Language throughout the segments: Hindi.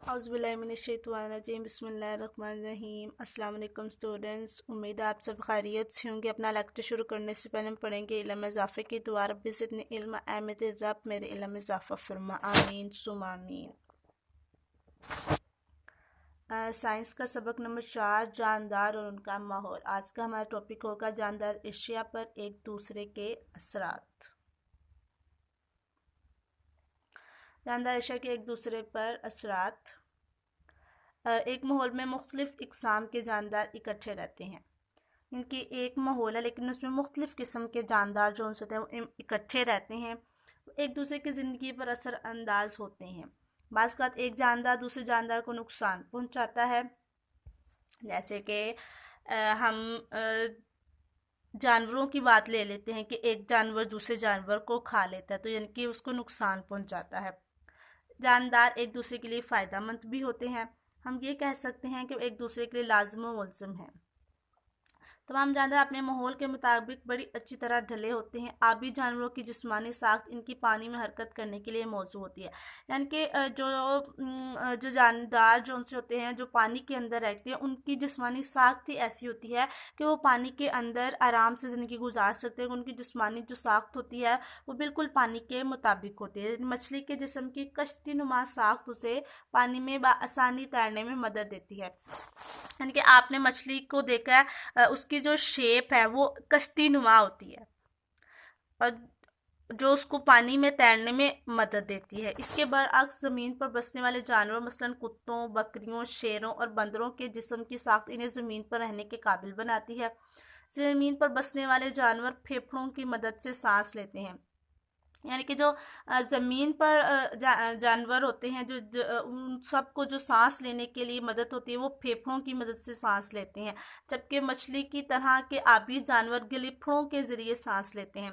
औज़ुबिल्लाहिमिनश्शैतानिर्रजीम बिस्मिल्लाहिर्रहमानिर्रहीम। अस्सलाम वालेकुम स्टूडेंट्स, उम्मीद है आप सब खैरियत से होंगे। अपना लेक्चर शुरू करने से पहले हम पढ़ेंगे इल्म इज़ाफ़े की दुआ। रब्बि ज़िदनी इल्मा अहमद रब मेरे इल्म इज़ाफ़ा फरमा, आमीन सुम्मा आमीन। साइंस का सबक नंबर 4, जानदार और उनका माहौल। आज का हमारा टॉपिक होगा जानदार एशिया पर एक दूसरे के असरात। जानदार एशिया के एक दूसरे पर असरात। एक माहौल में मुख्तलिफ इक़साम के जानदार इकट्ठे रहते हैं। इनकी एक माहौल है लेकिन उसमें मुख्तलिफ किस्म के जानदार जो उनसे होते हैं वो इकट्ठे रहते हैं, एक दूसरे की ज़िंदगी पर असरअंदाज होते हैं। बाज़ औक़ात एक जानदार दूसरे जानदार को नुकसान पहुंचाता है, जैसे कि हम जानवरों की बात ले लेते हैं कि एक जानवर दूसरे जानवर को खा लेता है, तो यानी कि उसको नुकसान पहुंचाता है। जानदार एक दूसरे के लिए फ़ायदेमंद भी होते हैं। हम ये कह सकते हैं कि एक दूसरे के लिए लाज़िम व मुल्ज़िम हैं। तमाम जानवर अपने माहौल के मुताबिक बड़ी अच्छी तरह ढले होते हैं। आबी जानवरों की जिस्मानी साख्त इनकी पानी में हरकत करने के लिए मौजूद होती है, यानी कि जो जानदार जो उनसे होते हैं जो पानी के अंदर रहते हैं, उनकी जिस्मानी साख्त ही ऐसी होती है कि वो पानी के अंदर आराम से ज़िंदगी गुजार सकते हैं। उनकी जिस्मानी जो साख्त होती है वो बिल्कुल पानी के मुताबिक होती है। मछली के जिस्म की कश्ती नुमा साख्त उसे पानी में आसानी तैरने में मदद देती है, यानी कि आपने मछली को देखा है, उसकी जो शेप है वो कश्ती नुमा होती है और जो उसको पानी में तैरने में मदद देती है। इसके बरअक्स ज़मीन पर बसने वाले जानवर मसलन कुत्तों, बकरियों, शेरों और बंदरों के जिस्म की साख्त इन्हें ज़मीन पर रहने के काबिल बनाती है। ज़मीन पर बसने वाले जानवर फेफड़ों की मदद से सांस लेते हैं, यानी कि जो ज़मीन पर जानवर होते हैं उन सबको जो सांस लेने के लिए मदद होती है वो फेफड़ों की मदद से सांस लेते हैं, जबकि मछली की तरह के आबी जानवर गिलिफड़ों के ज़रिए सांस लेते हैं।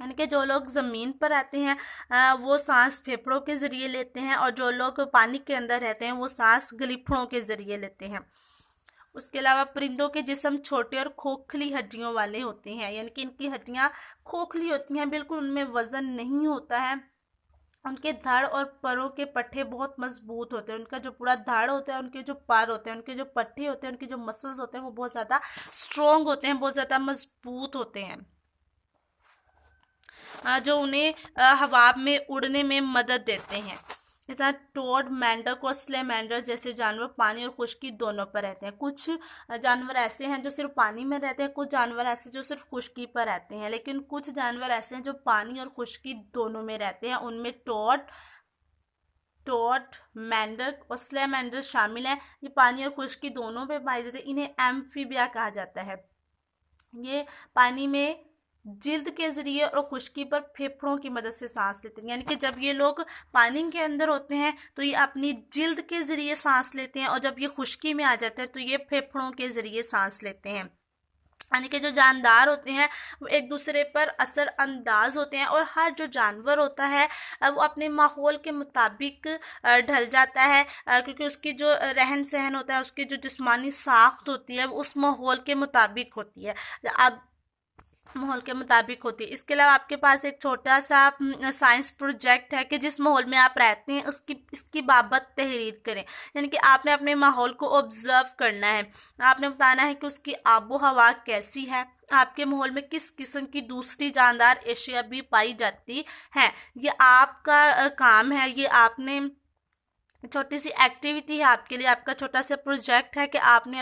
यानी कि जो लोग ज़मीन पर रहते हैं वो सांस फेफड़ों के ज़रिए लेते हैं, और जो लोग पानी के अंदर रहते हैं वो सांस गिलिफड़ों के ज़रिए लेते हैं। उसके अलावा परिंदों के जिस्म छोटे और खोखली हड्डियों वाले होते हैं, यानी कि इनकी हड्डियां खोखली होती हैं, बिल्कुल उनमें वज़न नहीं होता है। उनके धड़ और परों के पट्टे बहुत मजबूत होते हैं। उनका जो पूरा धड़ होता है, उनके जो पर होते हैं, उनके जो पट्टे होते हैं, उनके जो मसल्स होते हैं वो बहुत ज़्यादा स्ट्रोंग होते हैं, बहुत ज़्यादा मजबूत होते हैं, जो उन्हें हवा में उड़ने में मदद देते हैं। इस तरह टोड, मेंढक और स्लेमेंडर जैसे जानवर पानी और खुश्की दोनों पर रहते हैं। कुछ जानवर ऐसे हैं जो सिर्फ पानी में रहते हैं, कुछ जानवर ऐसे जो सिर्फ खुश्की पर रहते हैं, लेकिन कुछ जानवर ऐसे हैं जो पानी और खुश्की दोनों में रहते हैं। उनमें टोड, मेंढक और स्लेमेंडर शामिल हैं। ये पानी और खुश्की दोनों पे पाए जाते हैं। इन्हें एम्फीबिया कहा जाता है। ये पानी में जिल्द के ज़रिए और खुश्की पर फेफड़ों की मदद से सांस लेते हैं, यानी कि जब ये लोग पानी के अंदर होते हैं तो ये अपनी जिल्द के ज़रिए सांस लेते हैं, और जब ये खुश्की में आ जाते हैं तो ये फेफड़ों के ज़रिए सांस लेते हैं। यानी कि जो जानदार होते हैं वो एक दूसरे पर असरअंदाज होते हैं, और हर जो जानवर होता है वो अपने माहौल के मुताबिक ढल जाता है, क्योंकि उसकी जो रहन सहन होता है, उसकी जो जिस्मानी साख्त होती है वो उस माहौल के मुताबिक होती है, अब माहौल के मुताबिक होती है। इसके अलावा आपके पास एक छोटा सा साइंस प्रोजेक्ट है कि जिस माहौल में आप रहते हैं इसकी बाबत तहरीर करें, यानी कि आपने अपने माहौल को ऑब्ज़र्व करना है। आपने बताना है कि उसकी आबो हवा कैसी है, आपके माहौल में किस किस्म की दूसरी जानदार एशिया भी पाई जाती है। ये आपका काम है, ये आपने छोटी सी एक्टिविटी है आपके लिए, आपका छोटा सा प्रोजेक्ट है कि आपने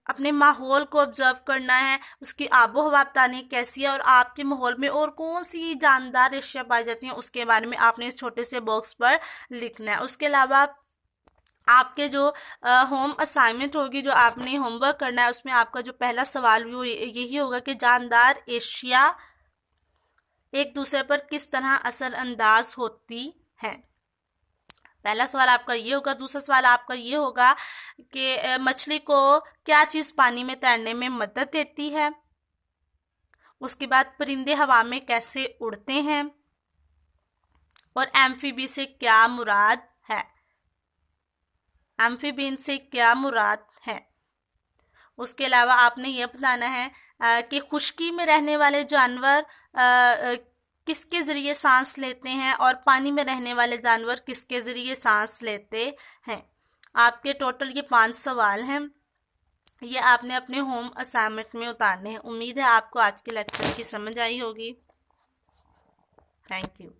अपने माहौल को ऑब्ज़र्व करना है, उसकी आबो हवा बतानी कैसी है, और आपके माहौल में और कौन सी जानदार एशिया पाई जाती हैं उसके बारे में आपने इस छोटे से बॉक्स पर लिखना है। उसके अलावा आपके जो होम असाइनमेंट होगी, जो आपने होमवर्क करना है, उसमें आपका जो पहला सवाल भी यही होगा कि जानदार एशिया एक दूसरे पर किस तरह असरअंदाज होती है। पहला सवाल आपका ये होगा। दूसरा सवाल आपका ये होगा कि मछली को क्या चीज़ पानी में तैरने में मदद देती है। उसके बाद परिंदे हवा में कैसे उड़ते हैं, और एम्फीबी से क्या मुराद है। एम्फीबियन से क्या मुराद है। उसके अलावा आपने ये बताना है कि खुश्की में रहने वाले जानवर किसके ज़रिए सांस लेते हैं और पानी में रहने वाले जानवर किसके ज़रिए सांस लेते हैं। आपके टोटल ये 5 सवाल हैं, ये आपने अपने होम असाइनमेंट में उतारने हैं। उम्मीद है आपको आज के लेक्चर की समझ आई होगी। Thank you.